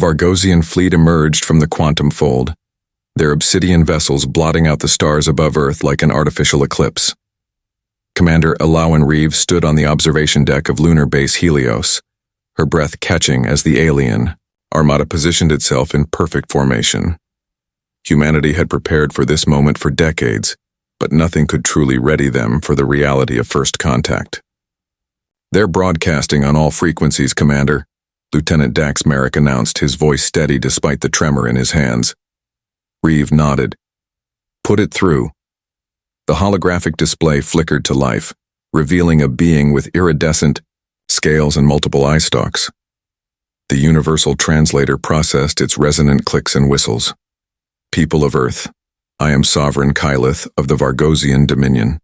Vargosian fleet emerged from the quantum fold, their obsidian vessels blotting out the stars above Earth like an artificial eclipse. Commander Alawan Reeves stood on the observation deck of Lunar Base Helios, her breath catching as the alien armada positioned itself in perfect formation. Humanity had prepared for this moment for decades, but nothing could truly ready them for the reality of first contact. "They're broadcasting on all frequencies, Commander," Lieutenant Dax Merrick announced, his voice steady despite the tremor in his hands. Reeve nodded. "Put it through." The holographic display flickered to life, revealing a being with iridescent scales and multiple eye stalks. The universal translator processed its resonant clicks and whistles. "People of Earth, I am Sovereign Kylith of the Vargosian Dominion.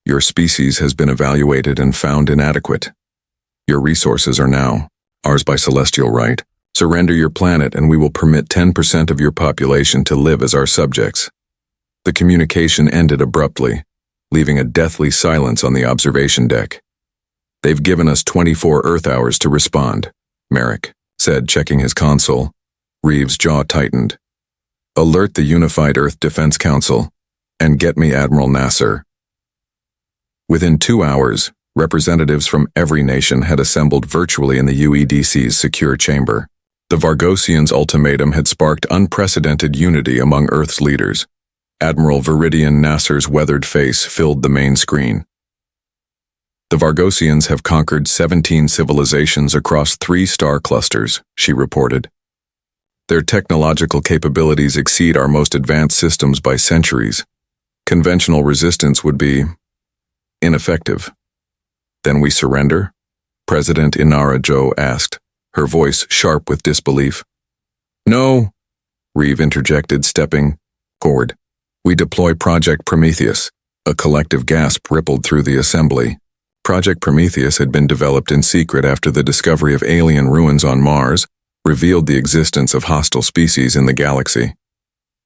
Your species has been evaluated and found inadequate. Your resources are now ours by celestial right. Surrender your planet and we will permit 10% of your population to live as our subjects." The communication ended abruptly, leaving a deathly silence on the observation deck. "They've given us 24 Earth hours to respond," Merrick said, checking his console. Reeves' jaw tightened. "Alert the Unified Earth Defense Council, and get me Admiral Nasser." Within 2 hours, representatives from every nation had assembled virtually in the UEDC's secure chamber. The Vargosians' ultimatum had sparked unprecedented unity among Earth's leaders. Admiral Viridian Nasser's weathered face filled the main screen. "The Vargosians have conquered 17 civilizations across 3 star clusters," she reported. "Their technological capabilities exceed our most advanced systems by centuries. Conventional resistance would be ineffective." "Then we surrender?" President Inara Jo asked, her voice sharp with disbelief. "No," Reeve interjected, stepping forward. "We deploy Project Prometheus." A collective gasp rippled through the assembly. Project Prometheus had been developed in secret after the discovery of alien ruins on Mars revealed the existence of hostile species in the galaxy.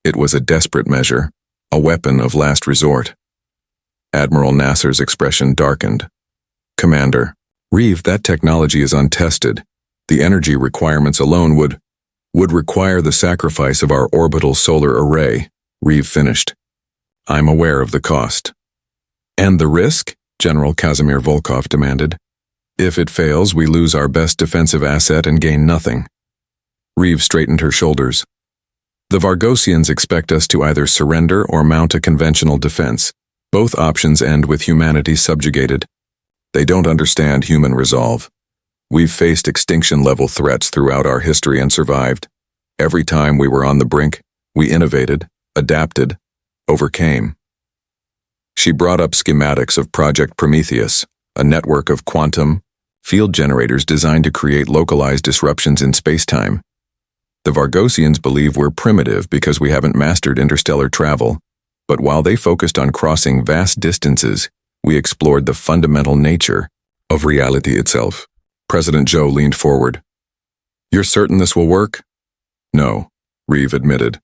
It was a desperate measure, a weapon of last resort. Admiral Nasser's expression darkened. "Commander, Reeve, that technology is untested. The energy requirements alone would require the sacrifice of our orbital solar array," Reeve finished. "I'm aware of the cost." "And the risk?" General Kazimir Volkov demanded. "If it fails, we lose our best defensive asset and gain nothing." Reeve straightened her shoulders. "The Vargosians expect us to either surrender or mount a conventional defense. Both options end with humanity subjugated. They don't understand human resolve. We've faced extinction-level threats throughout our history and survived. Every time we were on the brink, we innovated, adapted, overcame." She brought up schematics of Project Prometheus, a network of quantum field generators designed to create localized disruptions in space-time. "The Vargosians believe we're primitive because we haven't mastered interstellar travel, but while they focused on crossing vast distances, we explored the fundamental nature of reality itself." President Jo leaned forward. "You're certain this will work?" "No," Reeve admitted.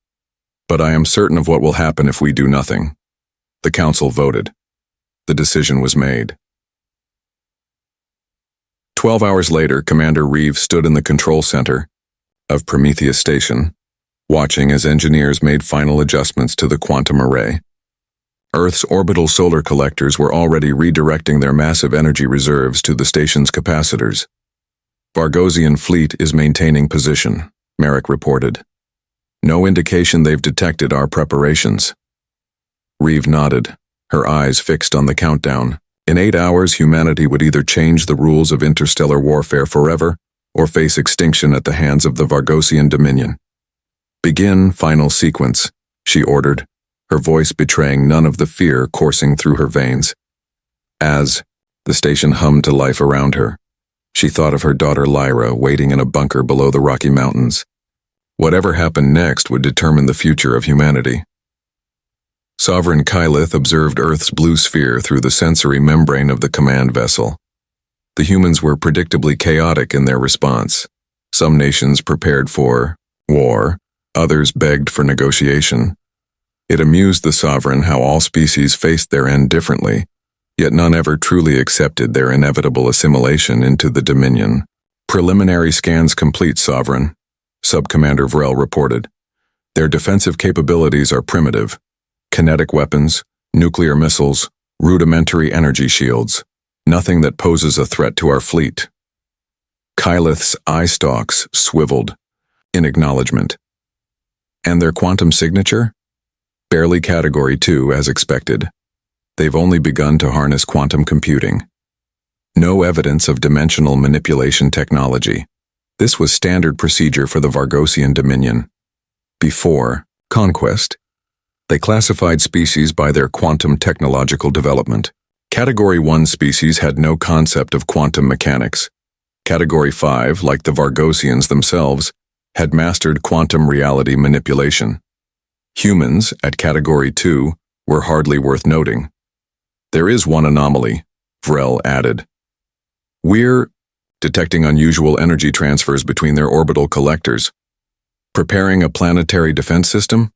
"But I am certain of what will happen if we do nothing." The council voted. The decision was made. 12 hours later, Commander Reeve stood in the control center of Prometheus Station, watching as engineers made final adjustments to the quantum array. Earth's orbital solar collectors were already redirecting their massive energy reserves to the station's capacitors. "Vargosian fleet is maintaining position," Merrick reported. "No indication they've detected our preparations." Reeve nodded, her eyes fixed on the countdown. In 8 hours, humanity would either change the rules of interstellar warfare forever or face extinction at the hands of the Vargosian Dominion. "Begin final sequence," she ordered, her voice betraying none of the fear coursing through her veins. As the station hummed to life around her, she thought of her daughter Lyra waiting in a bunker below the Rocky Mountains. Whatever happened next would determine the future of humanity. Sovereign Kylith observed Earth's blue sphere through the sensory membrane of the command vessel. The humans were predictably chaotic in their response. Some nations prepared for war, others begged for negotiation. It amused the sovereign how all species faced their end differently, yet none ever truly accepted their inevitable assimilation into the Dominion. "Preliminary scans complete, Sovereign," Sub-Commander Vrel reported. Their defensive capabilities are primitive. Kinetic weapons, nuclear missiles, rudimentary energy shields. Nothing that poses a threat to our fleet. Kylith's eye stalks swiveled in acknowledgement. And their quantum signature? Barely Category 2, as expected. They've only begun to harness quantum computing. No evidence of dimensional manipulation technology. This was standard procedure for the Vargosian Dominion. Before conquest, they classified species by their quantum technological development. Category 1 species had no concept of quantum mechanics. Category 5, like the Vargosians themselves, had mastered quantum reality manipulation. Humans, at Category 2, were hardly worth noting. There is one anomaly, Vrel added. We're detecting unusual energy transfers between their orbital collectors. Preparing a planetary defense system?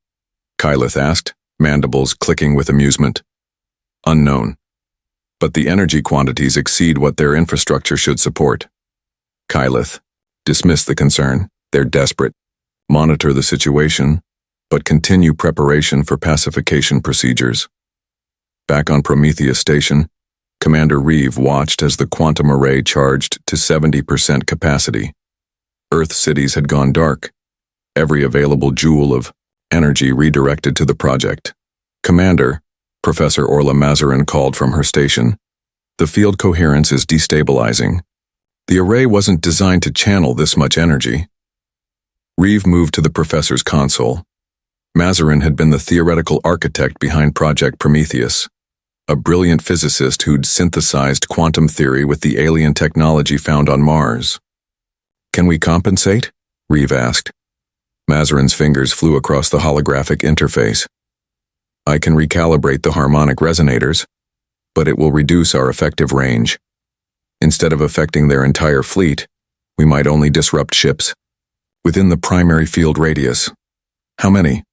Kylith asked, mandibles clicking with amusement. Unknown. But the energy quantities exceed what their infrastructure should support. Kylith, dismiss the concern. They're desperate. Monitor the situation, but continue preparation for pacification procedures. Back on Prometheus Station, Commander Reeve watched as the quantum array charged to 70% capacity. Earth cities had gone dark. Every available joule of energy redirected to the project. Commander, Professor Orla Mazarin called from her station. The field coherence is destabilizing. The array wasn't designed to channel this much energy. Reeve moved to the professor's console. Mazarin had been the theoretical architect behind Project Prometheus, a brilliant physicist who'd synthesized quantum theory with the alien technology found on Mars. Can we compensate? Reeve asked. Mazarin's fingers flew across the holographic interface. I can recalibrate the harmonic resonators, but it will reduce our effective range. Instead of affecting their entire fleet, we might only disrupt ships within the primary field radius. How many?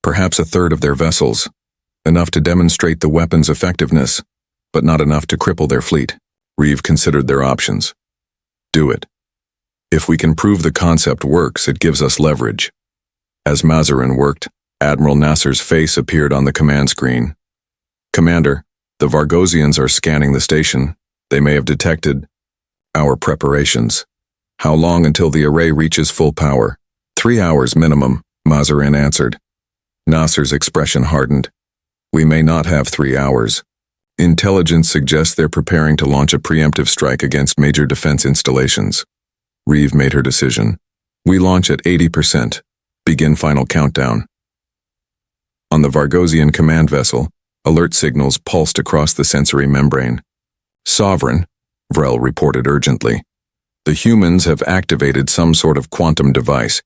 Perhaps a third of their vessels, enough to demonstrate the weapon's effectiveness, but not enough to cripple their fleet. Reeve considered their options. Do it. If we can prove the concept works, it gives us leverage. As Mazarin worked, Admiral Nasser's face appeared on the command screen. Commander, the Vargosians are scanning the station. They may have detected our preparations. How long until the array reaches full power? 3 hours minimum, Mazarin answered. Nasser's expression hardened. We may not have 3 hours. Intelligence suggests they're preparing to launch a preemptive strike against major defense installations. Reeve made her decision. We launch at 80%. Begin final countdown. On the Vargosian command vessel, alert signals pulsed across the sensory membrane. Sovereign, Vrel reported urgently. The humans have activated some sort of quantum device.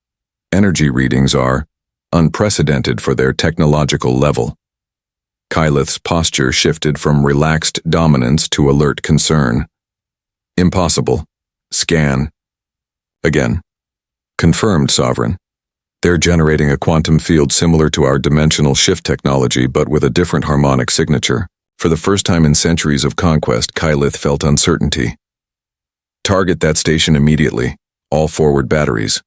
Energy readings are unprecedented for their technological level. Kylith's posture shifted from relaxed dominance to alert concern. Impossible. Scan. Again. Confirmed, Sovereign. They're generating a quantum field similar to our dimensional shift technology, but with a different harmonic signature. For the first time in centuries of conquest, Kylith felt uncertainty. Target that station immediately. All forward batteries.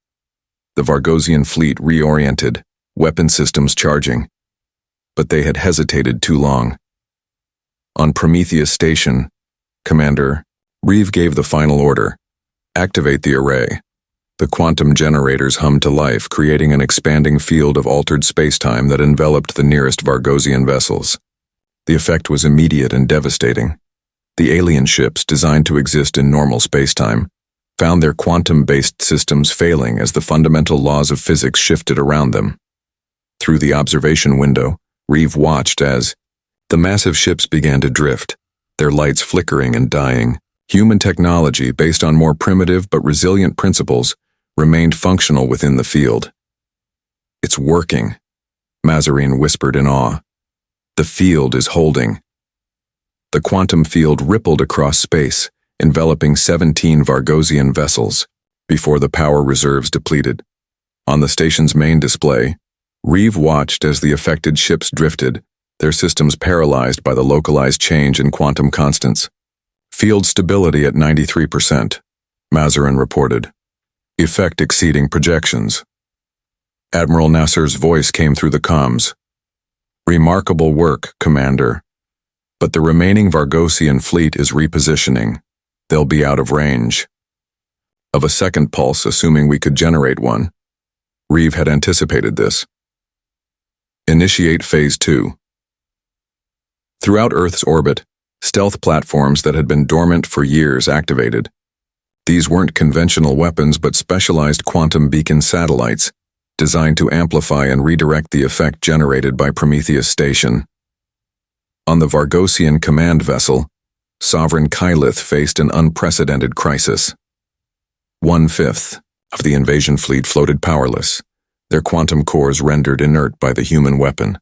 The Vargosian fleet reoriented, weapon systems charging. But they had hesitated too long. On Prometheus Station, Commander, Reeve gave the final order. Activate the array. The quantum generators hummed to life, creating an expanding field of altered spacetime that enveloped the nearest Vargosian vessels. The effect was immediate and devastating. The alien ships, designed to exist in normal spacetime, found their quantum-based systems failing as the fundamental laws of physics shifted around them. Through the observation window, Reeve watched as the massive ships began to drift, their lights flickering and dying. Human technology, based on more primitive but resilient principles, remained functional within the field. It's working, Mazarin whispered in awe. The field is holding. The quantum field rippled across space, enveloping 17 Vargosian vessels, before the power reserves depleted. On the station's main display, Reeve watched as the affected ships drifted, their systems paralyzed by the localized change in quantum constants. Field stability at 93%, Mazarin reported. effect exceeding projections. Admiral Nasser's voice came through the comms. Remarkable work, Commander. But the remaining Vargosian fleet is repositioning. They'll be out of range. Of a second pulse, assuming we could generate one. Reeve had anticipated this. Initiate Phase 2. Throughout Earth's orbit, stealth platforms that had been dormant for years activated. These weren't conventional weapons but specialized quantum beacon satellites, designed to amplify and redirect the effect generated by Prometheus Station. On the Vargosian command vessel, Sovereign Kylith faced an unprecedented crisis. 1/5 of the invasion fleet floated powerless, their quantum cores rendered inert by the human weapon.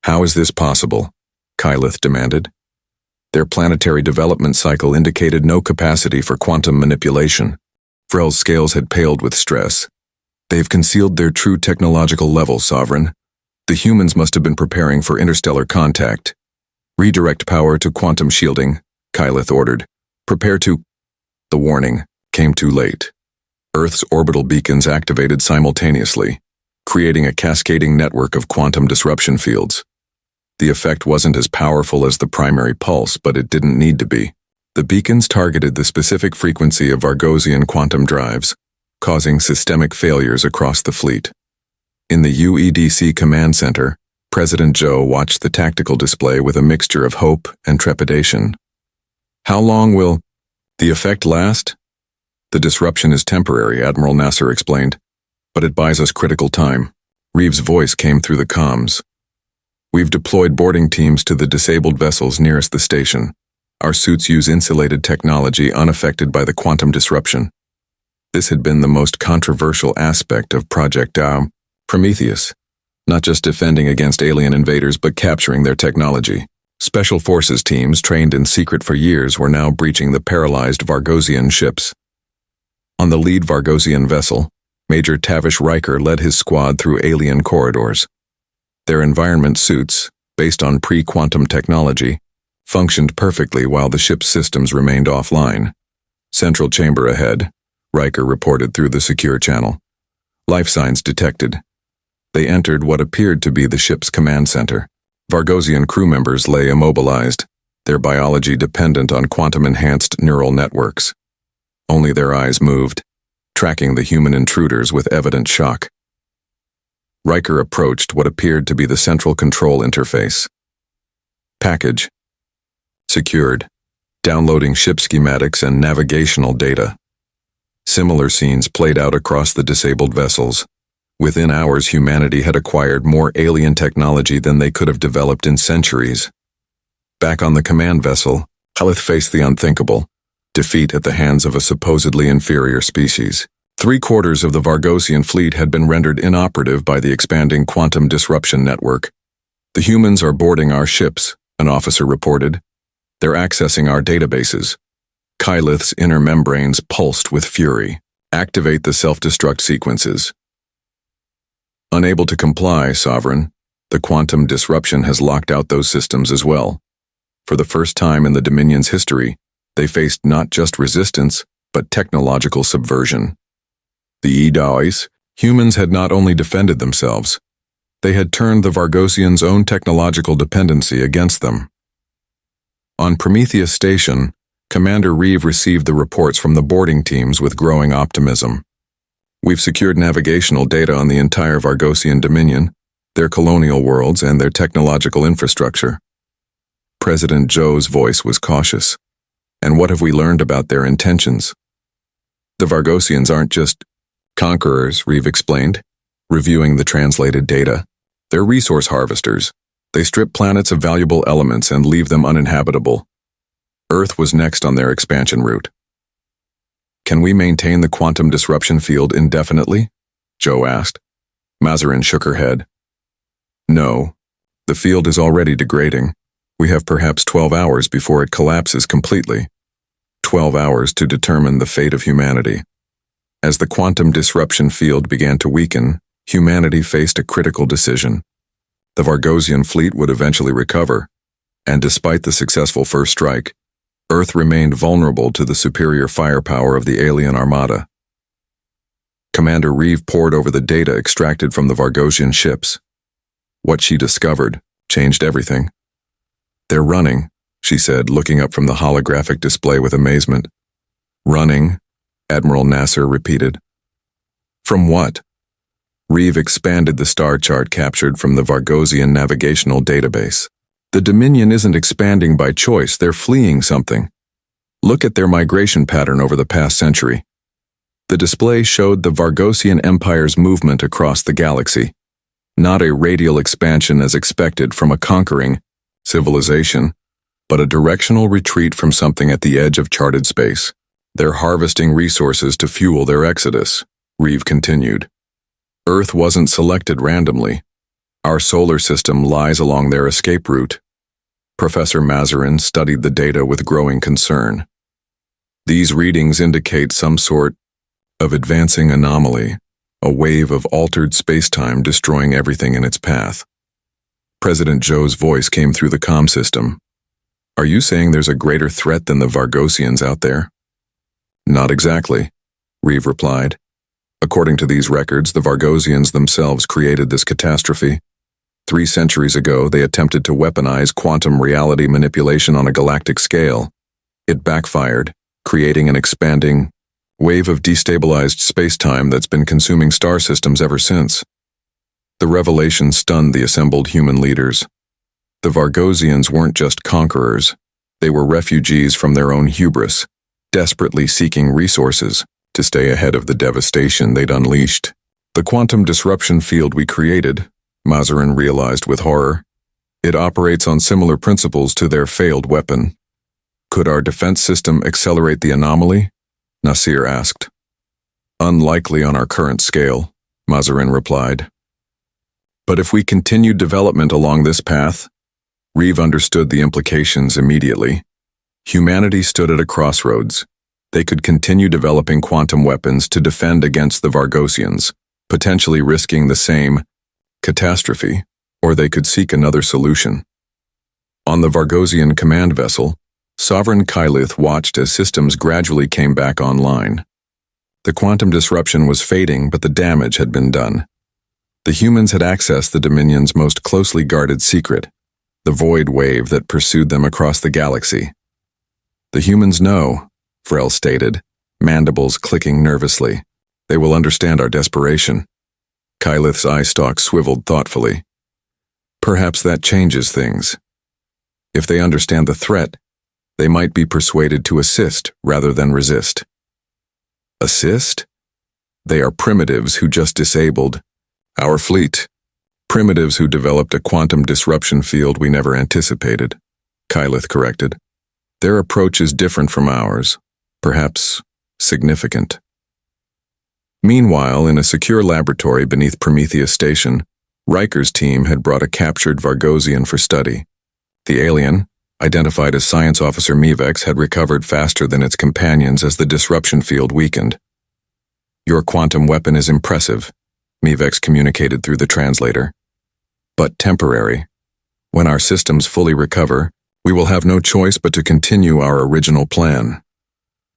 How is this possible? Kylith demanded. Their planetary development cycle indicated no capacity for quantum manipulation. Frel's scales had paled with stress. They've concealed their true technological level, Sovereign. The humans must have been preparing for interstellar contact. Redirect power to quantum shielding, Kylith ordered. Prepare to... The warning came too late. Earth's orbital beacons activated simultaneously, creating a cascading network of quantum disruption fields. The effect wasn't as powerful as the primary pulse, but it didn't need to be. The beacons targeted the specific frequency of Vargosian quantum drives, causing systemic failures across the fleet. In the UEDC command center, President Joe watched the tactical display with a mixture of hope and trepidation. How long will the effect last? The disruption is temporary, Admiral Nasser explained, but it buys us critical time. Reeves' voice came through the comms. We've deployed boarding teams to the disabled vessels nearest the station. Our suits use insulated technology unaffected by the quantum disruption. This had been the most controversial aspect of Project Prometheus, not just defending against alien invaders but capturing their technology. Special forces teams trained in secret for years were now breaching the paralyzed Vargosian ships. On the lead Vargosian vessel, Major Tavish Riker led his squad through alien corridors. Their environment suits, based on pre-quantum technology, functioned perfectly while the ship's systems remained offline. Central chamber ahead, Riker reported through the secure channel. Life signs detected. They entered what appeared to be the ship's command center. Vargosian crew members lay immobilized, their biology dependent on quantum-enhanced neural networks. Only their eyes moved, tracking the human intruders with evident shock. Riker approached what appeared to be the central control interface. Package. Secured. Downloading ship schematics and navigational data. Similar scenes played out across the disabled vessels. Within hours, humanity had acquired more alien technology than they could have developed in centuries. Back on the command vessel, Kylith faced the unthinkable: defeat at the hands of a supposedly inferior species. 3/4 of the Vargosian fleet had been rendered inoperative by the expanding quantum disruption network. The humans are boarding our ships, an officer reported. They're accessing our databases. Kylith's inner membranes pulsed with fury. Activate the self-destruct sequences. Unable to comply, Sovereign, the quantum disruption has locked out those systems as well. For the first time in the Dominion's history, they faced not just resistance, but technological subversion. The HFY, humans had not only defended themselves, they had turned the Vargosians' own technological dependency against them. On Prometheus Station, Commander Reeve received the reports from the boarding teams with growing optimism. We've secured navigational data on the entire Vargosian Dominion, their colonial worlds, and their technological infrastructure. President Joe's voice was cautious. And what have we learned about their intentions? The Vargosians aren't just conquerors, Reeve explained, reviewing the translated data. They're resource harvesters. They strip planets of valuable elements and leave them uninhabitable. Earth was next on their expansion route. Can we maintain the quantum disruption field indefinitely? Joe asked. Mazarin shook her head. No. The field is already degrading. We have perhaps 12 hours before it collapses completely. 12 hours to determine the fate of humanity. As the quantum disruption field began to weaken, humanity faced a critical decision. The Vargosian fleet would eventually recover, and despite the successful first strike, Earth remained vulnerable to the superior firepower of the alien armada. Commander Reeve pored over the data extracted from the Vargosian ships. What she discovered changed everything. "They're running," she said, looking up from the holographic display with amazement. "Running," Admiral Nasser repeated. "From what?" Reeve expanded the star chart captured from the Vargosian navigational database. "The Dominion isn't expanding by choice, they're fleeing something. Look at their migration pattern over the past century." The display showed the Vargosian Empire's movement across the galaxy, not a radial expansion as expected from a conquering civilization, but a directional retreat from something at the edge of charted space. "They're harvesting resources to fuel their exodus," Reeve continued. "Earth wasn't selected randomly. Our solar system lies along their escape route." Professor Mazarin studied the data with growing concern. "These readings indicate some sort of advancing anomaly, a wave of altered spacetime destroying everything in its path." President Zhou's voice came through the comm system. "Are you saying there's a greater threat than the Vargosians out there?" "Not exactly," Reeve replied. "According to these records, the Vargosians themselves created this catastrophe. 3 centuries ago, they attempted to weaponize quantum reality manipulation on a galactic scale. It backfired, creating an expanding wave of destabilized space-time that's been consuming star systems ever since. The revelation stunned the assembled human leaders. The Vargosians weren't just conquerors. They were refugees from their own hubris, desperately seeking resources to stay ahead of the devastation they'd unleashed. The quantum disruption field we created," Mazarin realized with horror. "It operates on similar principles to their failed weapon." "Could our defense system accelerate the anomaly?" Nasser asked. "Unlikely on our current scale," Mazarin replied. "But if we continued development along this path," Reeve understood the implications immediately. Humanity stood at a crossroads. They could continue developing quantum weapons to defend against the Vargosians, potentially risking the same catastrophe, or they could seek another solution. On the Vargosian command vessel, Sovereign Kylith watched as systems gradually came back online. The quantum disruption was fading, but the damage had been done. The humans had accessed the Dominion's most closely guarded secret, the void wave that pursued them across the galaxy. "The humans know," Frel stated, mandibles clicking nervously. "They will understand our desperation." Kylith's eye stalk swiveled thoughtfully. "Perhaps that changes things. If they understand the threat, they might be persuaded to assist rather than resist." "Assist? They are primitives who just disabled our fleet. Primitives who developed a quantum disruption field we never anticipated," Kylith corrected. "Their approach is different from ours, perhaps significant." Meanwhile, in a secure laboratory beneath Prometheus Station, Riker's team had brought a captured Vargosian for study. The alien, identified as Science Officer Mevex, had recovered faster than its companions as the disruption field weakened. "Your quantum weapon is impressive," Mevex communicated through the translator. "But temporary. When our systems fully recover, we will have no choice but to continue our original plan."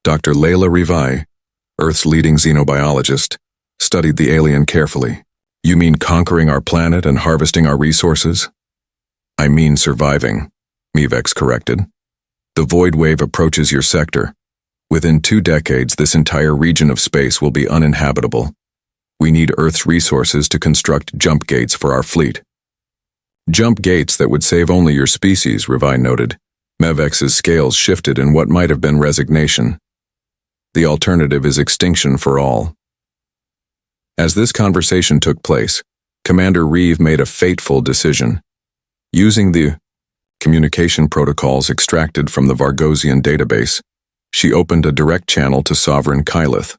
Dr. Layla Rivai, Earth's leading xenobiologist, studied the alien carefully. "You mean conquering our planet and harvesting our resources?" "I mean surviving," Mevex corrected. "The void wave approaches your sector. Within 2 decades, this entire region of space will be uninhabitable. We need Earth's resources to construct jump gates for our fleet." "Jump gates that would save only your species," Rivai noted. Mevex's scales shifted in what might have been resignation. "The alternative is extinction for all." As this conversation took place, Commander Reeve made a fateful decision. Using the communication protocols extracted from the Vargosian database, she opened a direct channel to Sovereign Kylith.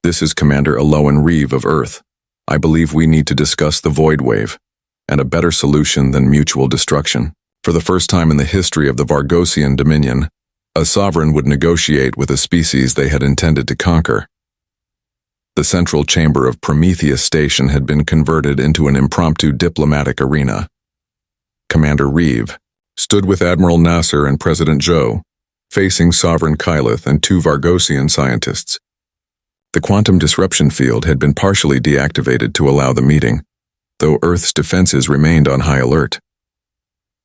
"This is Commander Aloan Reeve of Earth. I believe we need to discuss the void wave, and a better solution than mutual destruction. For the first time in the history of the Vargosian Dominion, a sovereign would negotiate with a species they had intended to conquer." The central chamber of Prometheus Station had been converted into an impromptu diplomatic arena. Commander Reeve stood with Admiral Nasser and President Zhou, facing Sovereign Kylith and 2 Vargosian scientists. The quantum disruption field had been partially deactivated to allow the meeting, though Earth's defenses remained on high alert.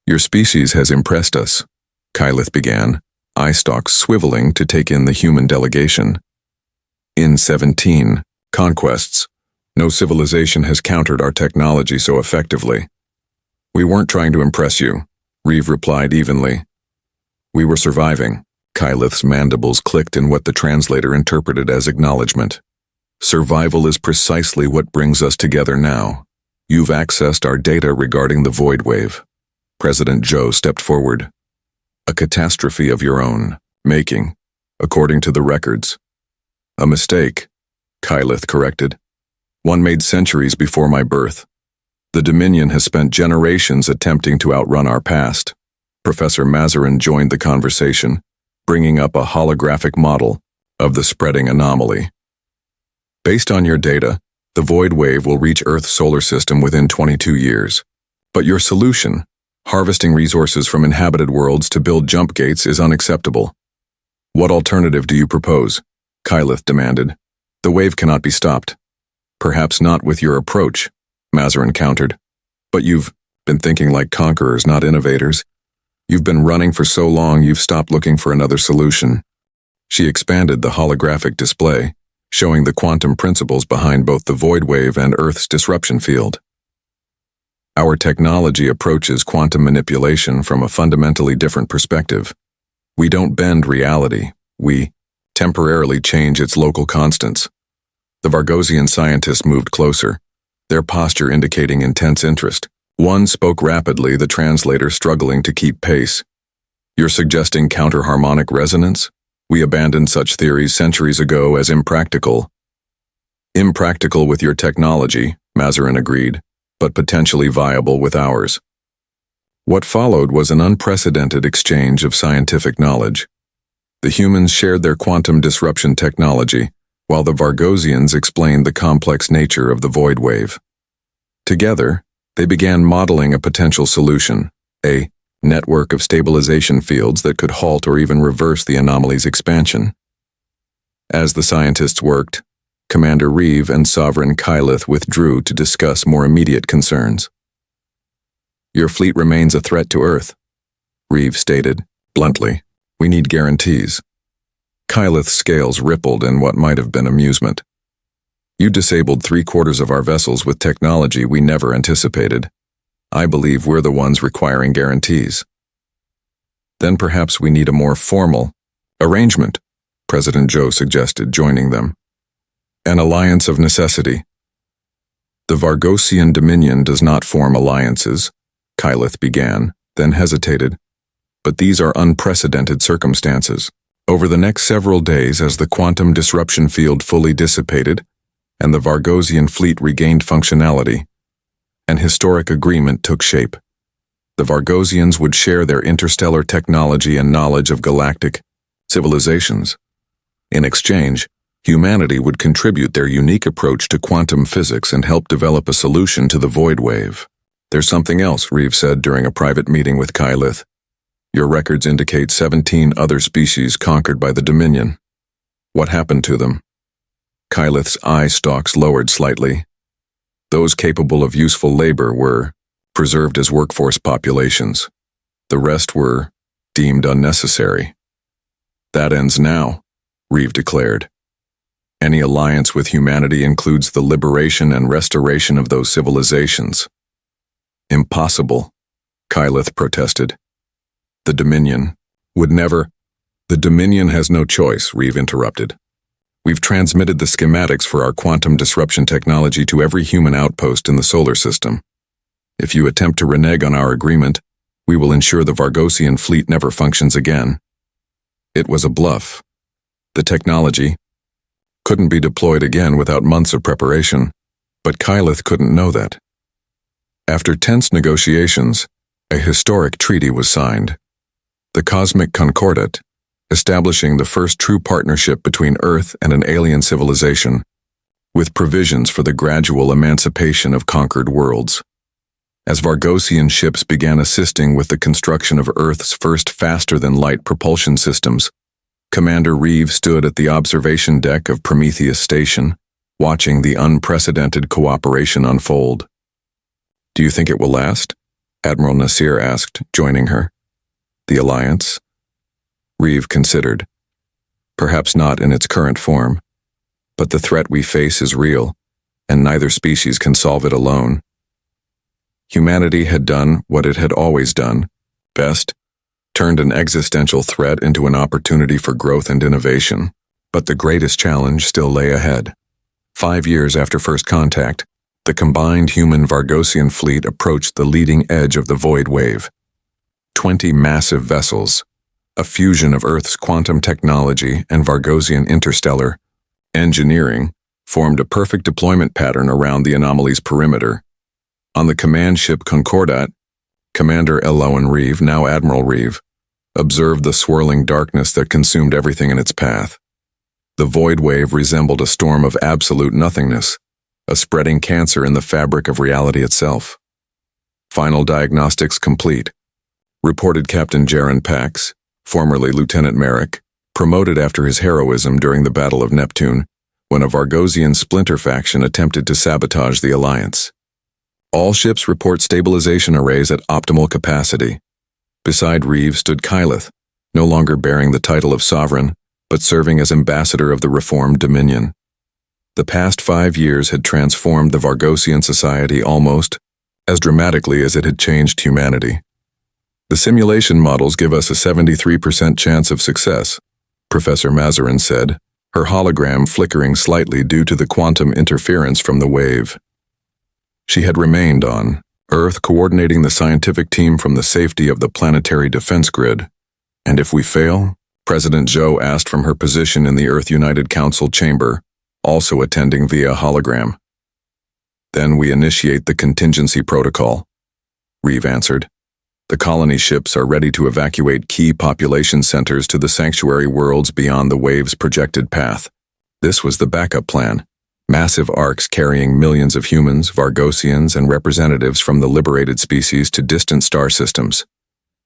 "Your species has impressed us," Kyleth began, eye stalks swiveling to take in the human delegation. "In 17 conquests, no civilization has countered our technology so effectively." "We weren't trying to impress you," Reeve replied evenly. "We were surviving." Kyleth's mandibles clicked in what the translator interpreted as acknowledgement. "Survival is precisely what brings us together now. You've accessed our data regarding the void wave." President Joe stepped forward. "A catastrophe of your own making, according to the records." "A mistake," Kyleth corrected. "One made centuries before my birth. The Dominion has spent generations attempting to outrun our past." Professor Mazarin joined the conversation, bringing up a holographic model of the spreading anomaly. "Based on your data, the void wave will reach Earth's solar system within 22 years. But your solution, harvesting resources from inhabited worlds to build jump gates, is unacceptable." "What alternative do you propose?" Kyleth demanded. "The wave cannot be stopped." "Perhaps not with your approach," Mazarin countered. "But you've been thinking like conquerors, not innovators. You've been running for so long you've stopped looking for another solution." She expanded the holographic display, showing the quantum principles behind both the void wave and Earth's disruption field. "Our technology approaches quantum manipulation from a fundamentally different perspective. We don't bend reality, we temporarily change its local constants." The Vargosian scientists moved closer, their posture indicating intense interest. One spoke rapidly, the translator struggling to keep pace. "You're suggesting counter-harmonic resonance? We abandoned such theories centuries ago as impractical." "Impractical with your technology," Mazarin agreed, "but potentially viable with ours." What followed was an unprecedented exchange of scientific knowledge. The humans shared their quantum disruption technology, while the Vargosians explained the complex nature of the void wave. Together, they began modeling a potential solution, a network of stabilization fields that could halt or even reverse the anomaly's expansion. As the scientists worked, Commander Reeve and Sovereign Kyleth withdrew to discuss more immediate concerns. "Your fleet remains a threat to Earth," Reeve stated, bluntly. "We need guarantees." Kyleth's scales rippled in what might have been amusement. "You disabled 3/4 of our vessels with technology we never anticipated. I believe we're the ones requiring guarantees." "Then perhaps we need a more formal arrangement," President Joe suggested, joining them. "An alliance of necessity." "The Vargosian Dominion does not form alliances," Kyleth began, then hesitated. "But these are unprecedented circumstances. Over the next several days, as the quantum disruption field fully dissipated, and the Vargosian fleet regained functionality, an historic agreement took shape. The Vargosians would share their interstellar technology and knowledge of galactic civilizations. In exchange, humanity would contribute their unique approach to quantum physics and help develop a solution to the void wave. "There's something else," Reeve said during a private meeting with Kyleth. "Your records indicate 17 other species conquered by the Dominion. What happened to them?" Kyleth's eye stalks lowered slightly. "Those capable of useful labor were preserved as workforce populations. The rest were deemed unnecessary." "That ends now," Reeve declared. "Any alliance with humanity includes the liberation and restoration of those civilizations." "Impossible," Kyleth protested. "The Dominion would never—" "The Dominion has no choice," Reeve interrupted. "We've transmitted the schematics for our quantum disruption technology to every human outpost in the solar system. If you attempt to renege on our agreement, we will ensure the Vargosian fleet never functions again." It was a bluff. The technology couldn't be deployed again without months of preparation, but Kyleth couldn't know that. After tense negotiations, a historic treaty was signed. The Cosmic Concordat, establishing the first true partnership between Earth and an alien civilization, with provisions for the gradual emancipation of conquered worlds. As Vargosian ships began assisting with the construction of Earth's first faster-than-light propulsion systems, Commander Reeve stood at the observation deck of Prometheus Station, watching the unprecedented cooperation unfold. "Do you think it will last?" Admiral Nasir asked, joining her. "The alliance?" Reeve considered. "Perhaps not in its current form, but the threat we face is real, and neither species can solve it alone. Humanity had done what it had always done, best, turned an existential threat into an opportunity for growth and innovation. But the greatest challenge still lay ahead. 5 years after first contact, the combined human-Vargosian fleet approached the leading edge of the void wave. 20 massive vessels, a fusion of Earth's quantum technology and Vargosian interstellar engineering, formed a perfect deployment pattern around the anomaly's perimeter. On the command ship Concordat, Commander Elowen Reeve, now Admiral Reeve, observed the swirling darkness that consumed everything in its path. The void wave resembled a storm of absolute nothingness, a spreading cancer in the fabric of reality itself. "Final diagnostics complete," reported Captain Jaron Pax, formerly Lieutenant Merrick, promoted after his heroism during the Battle of Neptune, when a Vargosian splinter faction attempted to sabotage the Alliance. "All ships report stabilization arrays at optimal capacity." Beside Reeve stood Kyleth, no longer bearing the title of sovereign, but serving as ambassador of the reformed Dominion. The past 5 years had transformed the Vargosian society almost as dramatically as it had changed humanity. "The simulation models give us a 73% chance of success," Professor Mazarin said, her hologram flickering slightly due to the quantum interference from the wave. She had remained on Earth, coordinating the scientific team from the safety of the planetary defense grid. "And if we fail?" President Zhou asked from her position in the Earth United Council chamber, also attending via hologram. "Then we initiate the contingency protocol," Reeve answered. "The colony ships are ready to evacuate key population centers to the sanctuary worlds beyond the wave's projected path." This was the backup plan. Massive arcs carrying millions of humans, Vargosians, and representatives from the liberated species to distant star systems.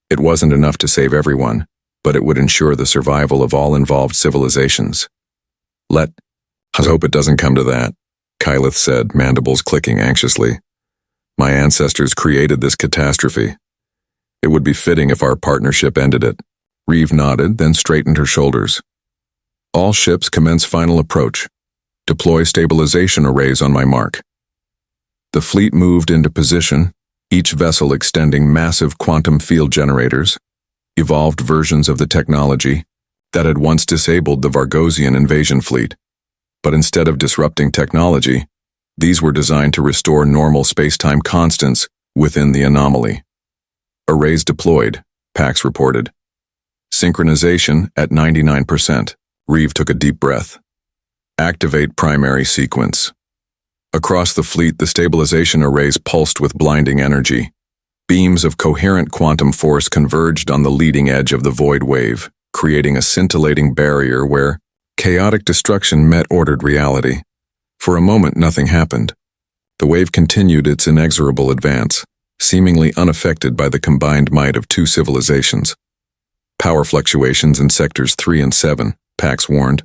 It wasn't enough to save everyone, but it would ensure the survival of all involved civilizations. "Let's hope it doesn't come to that," Kyleth said, mandibles clicking anxiously. "My ancestors created this catastrophe. It would be fitting if our partnership ended it." Reeve nodded, then straightened her shoulders. "All ships commence final approach. Deploy stabilization arrays on my mark." The fleet moved into position, each vessel extending massive quantum field generators, evolved versions of the technology that had once disabled the Vargosian invasion fleet. But instead of disrupting technology, these were designed to restore normal space-time constants within the anomaly. "Arrays deployed," Pax reported. "Synchronization at 99%. Reeve took a deep breath. "Activate primary sequence." Across the fleet, the stabilization arrays pulsed with blinding energy. Beams of coherent quantum force converged on the leading edge of the void wave, creating a scintillating barrier where chaotic destruction met ordered reality. For a moment, nothing happened. The wave continued its inexorable advance, seemingly unaffected by the combined might of 2 civilizations. "Power fluctuations in sectors 3 and 7, Pax warned.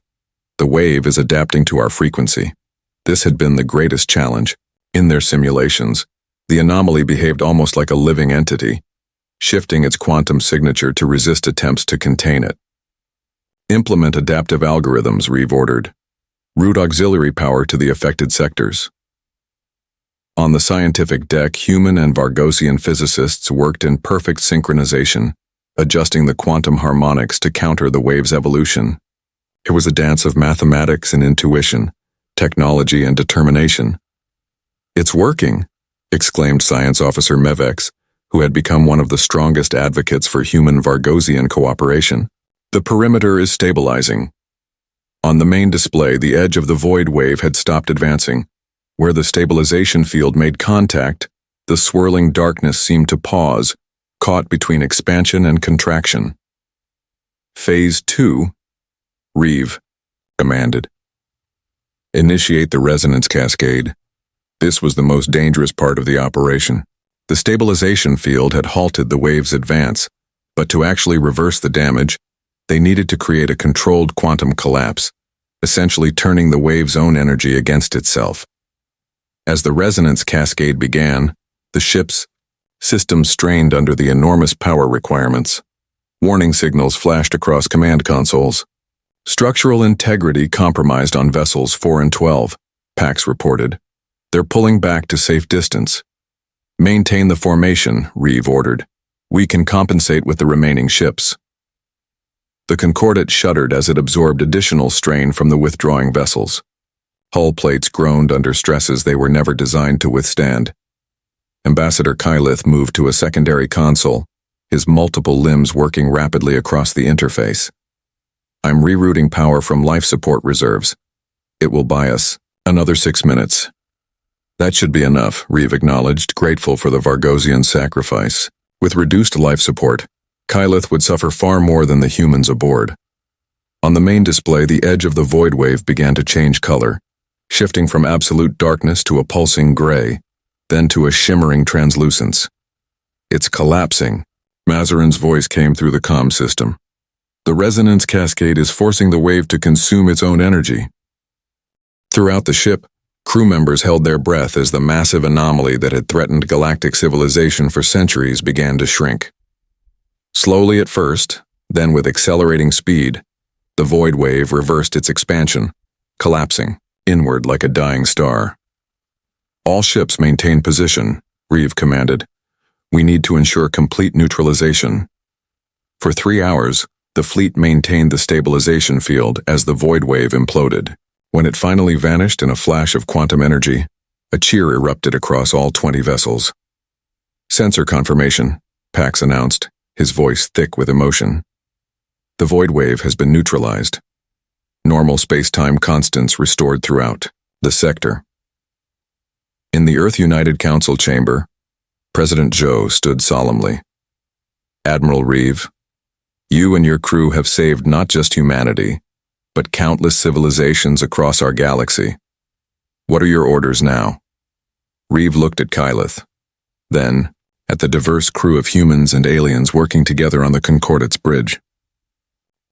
"The wave is adapting to our frequency." This had been the greatest challenge. In their simulations, the anomaly behaved almost like a living entity, shifting its quantum signature to resist attempts to contain it. "Implement adaptive algorithms," Reeve ordered. "Route auxiliary power to the affected sectors." On the scientific deck, human and Vargosian physicists worked in perfect synchronization, adjusting the quantum harmonics to counter the wave's evolution. It was a dance of mathematics and intuition, technology and determination. "It's working," exclaimed Science Officer Mevex, who had become one of the strongest advocates for human-Vargosian cooperation. "The perimeter is stabilizing." On the main display, the edge of the void wave had stopped advancing. Where the stabilization field made contact, the swirling darkness seemed to pause, caught between expansion and contraction. "Phase 2, Reeve commanded. "Initiate the resonance cascade." This was the most dangerous part of the operation. The stabilization field had halted the wave's advance, but to actually reverse the damage, They needed to create a controlled quantum collapse, essentially turning the wave's own energy against itself. As the resonance cascade began, the ship's systems strained under the enormous power requirements. Warning signals flashed across command consoles. Structural integrity compromised on vessels 4 and 12, Pax reported. They're pulling back to safe distance. Maintain the formation, Reeve ordered. We can compensate with the remaining ships. The Concordat shuddered as it absorbed additional strain from the withdrawing vessels. Hull plates groaned under stresses they were never designed to withstand. Ambassador Kylith moved to a secondary console, his multiple limbs working rapidly across the interface. I'm rerouting power from life support reserves. It will buy us another 6 minutes. That should be enough, Reeve acknowledged, grateful for the Vargosian sacrifice. With reduced life support, Kylith would suffer far more than the humans aboard. On the main display, the edge of the void wave began to change color, shifting from absolute darkness to a pulsing gray, then to a shimmering translucence. It's collapsing. Mazarin's voice came through the comm system. The resonance cascade is forcing the wave to consume its own energy. Throughout the ship, crew members held their breath as the massive anomaly that had threatened galactic civilization for centuries began to shrink. Slowly at first, then with accelerating speed, the void wave reversed its expansion, collapsing inward like a dying star. All ships maintain position, Reeve commanded. We need to ensure complete neutralization. For 3 hours, the fleet maintained the stabilization field as the void wave imploded. When it finally vanished in a flash of quantum energy, a cheer erupted across all 20 vessels. Sensor confirmation, Pax announced, his voice thick with emotion. The void wave has been neutralized. Normal space-time constants restored throughout the sector. In the Earth United Council chamber, President Zhou stood solemnly. Admiral Reeve, you and your crew have saved not just humanity, but countless civilizations across our galaxy. What are your orders now? Reeve looked at Kylith, then at the diverse crew of humans and aliens working together on the Concordat's bridge.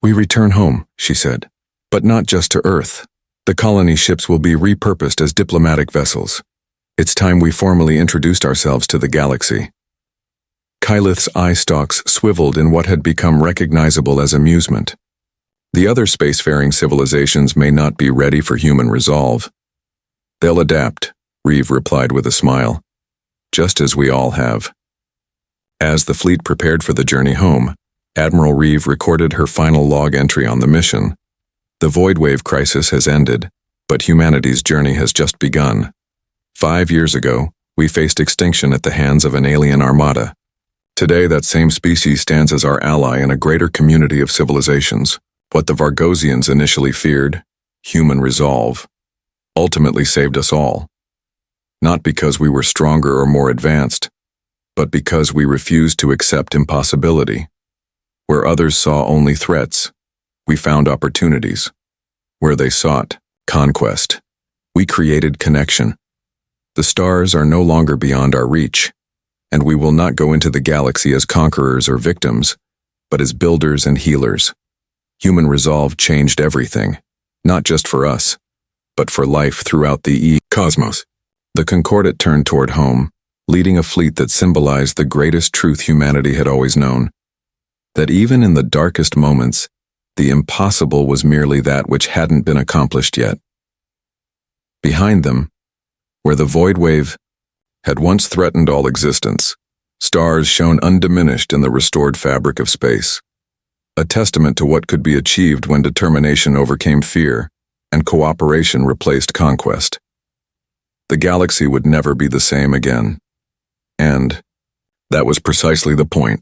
We return home, she said, but not just to Earth. The colony ships will be repurposed as diplomatic vessels. It's time we formally introduced ourselves to the galaxy. Kylith's eye stalks swiveled in what had become recognizable as amusement. The other spacefaring civilizations may not be ready for human resolve. They'll adapt, Reeve replied with a smile, just as we all have. As the fleet prepared for the journey home, Admiral Reeve recorded her final log entry on the mission. The void wave crisis has ended, but humanity's journey has just begun. 5 years ago, we faced extinction at the hands of an alien armada. Today, that same species stands as our ally in a greater community of civilizations. What the Vargosians initially feared, human resolve, ultimately saved us all. Not because we were stronger or more advanced, but because we refused to accept impossibility. Where others saw only threats, we found opportunities. Where they sought conquest, we created connection. The stars are no longer beyond our reach, and we will not go into the galaxy as conquerors or victims, but as builders and healers. Human resolve changed everything, not just for us, but for life throughout the cosmos. The Concordat turned toward home, leading a fleet that symbolized the greatest truth humanity had always known. That even in the darkest moments, the impossible was merely that which hadn't been accomplished yet. Behind them, where the void wave had once threatened all existence, stars shone undiminished in the restored fabric of space. A testament to what could be achieved when determination overcame fear and cooperation replaced conquest. The galaxy would never be the same again. And that was precisely the point.